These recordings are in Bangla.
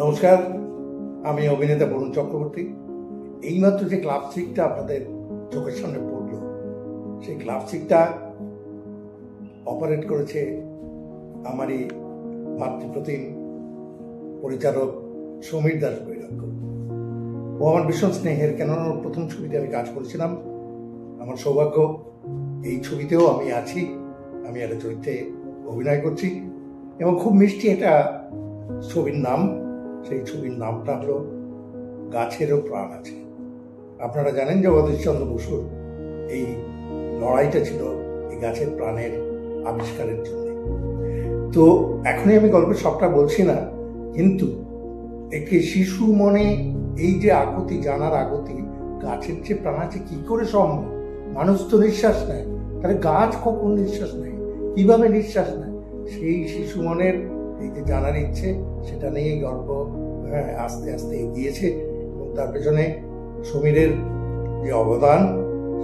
নমস্কার, আমি অভিনেতা বরুণ চক্রবর্তী। এইমাত্র যে ক্লাবসিকটা আপনাদের চোখের সামনে পড়ল, সেই ক্লাবসিকটা অপারেট করেছে আমারই ভাতৃপ্রতিম পরিচালক সমীর দাস বৈরাগ্য। ও আমার ভীষণ স্নেহের, কেননা ওর প্রথম ছবিতে আমি কাজ করেছিলাম। আমার সৌভাগ্য এই ছবিতেও আমি আছি, আমি একটা চরিত্রে অভিনয় করছি এবং খুব মিষ্টি একটা ছবির নাম। সেই ছবির নামটা হলো গাছেরও প্রাণ আছে। আপনারা জানেন জগদীশচন্দ্র বসুর এই লড়াইটা ছিল এই গাছের প্রাণের আবিষ্কারের জন্য। তো এখনই আমি গল্পের সবটা বলছি না, কিন্তু একটি শিশু মনে এই যে আকুতি, জানার আকুতি, গাছের যে প্রাণ আছে কি করে সম্ভব? মানুষ তো নিঃশ্বাস নেয়, তাহলে গাছ কখন নিঃশ্বাস নেয়, কিভাবে নিঃশ্বাস নেয়? সেই শিশু মনের এই যে জানার ইচ্ছে, সেটা নিয়ে গল্প আস্তে আস্তে এগিয়েছে এবং তার পেছনে সমীরের যে অবদান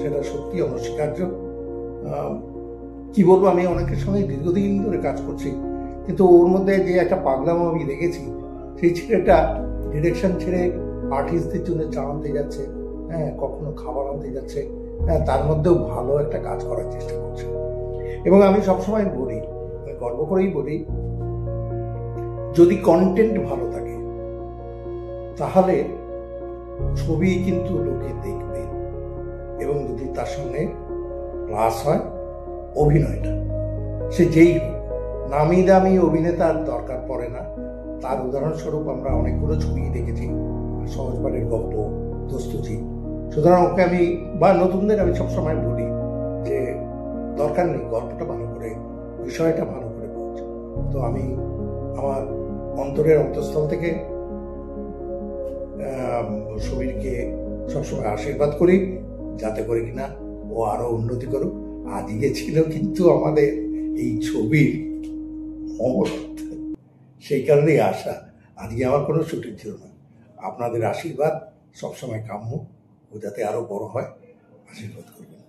সেটা সত্যি অনস্বীকার্য। কি বলবো, আমি অনেকের সঙ্গে দীর্ঘদিন ধরে কাজ করছি, কিন্তু ওর মধ্যে যে একটা পাগলামো আমি দেখেছি, সেই ছেলেটা ডিরেকশন ছেড়ে আর্টিস্টদের জন্য চা আনতে যাচ্ছে, কখনো খাবার আনতে যাচ্ছে, তার মধ্যেও ভালো একটা কাজ করার চেষ্টা করছে। এবং আমি সবসময় বলি, গর্ব করেই বলি, যদি কন্টেন্ট ভালো থাকে তাহলে ছবি কিন্তু লোকে দেখবে, এবং যদি তার সঙ্গে প্লাস হয় অভিনয়টা, সে যেই হোক, নামি দামি অভিনেতার দরকার পড়ে না। তার উদাহরণস্বরূপ আমরা অনেকগুলো ছবি দেখেছি, সহজপাঠের গল্প, দোস্তজি। সুতরাং ওকে আমি বা নতুনদের আমি সবসময় বলি যে দরকার নেই, গল্পটা ভালো করে, বিষয়টা ভালো করে বলছে। তো আমি আমার অন্তরের অন্তঃস্থল থেকে সমীরকে সবসময় আশীর্বাদ করি, যাতে করে কিনা ও আরো উন্নতি করুক। আজকে ছিল কিন্তু আমাদের এই ছবির মহরত, সেই কারণেই আশা। আজকে আমার কোনো শুটিং ছিল না। আপনাদের আশীর্বাদ সবসময় কাম্য, ও যাতে আরো বড় হয়, আশীর্বাদ করবেন।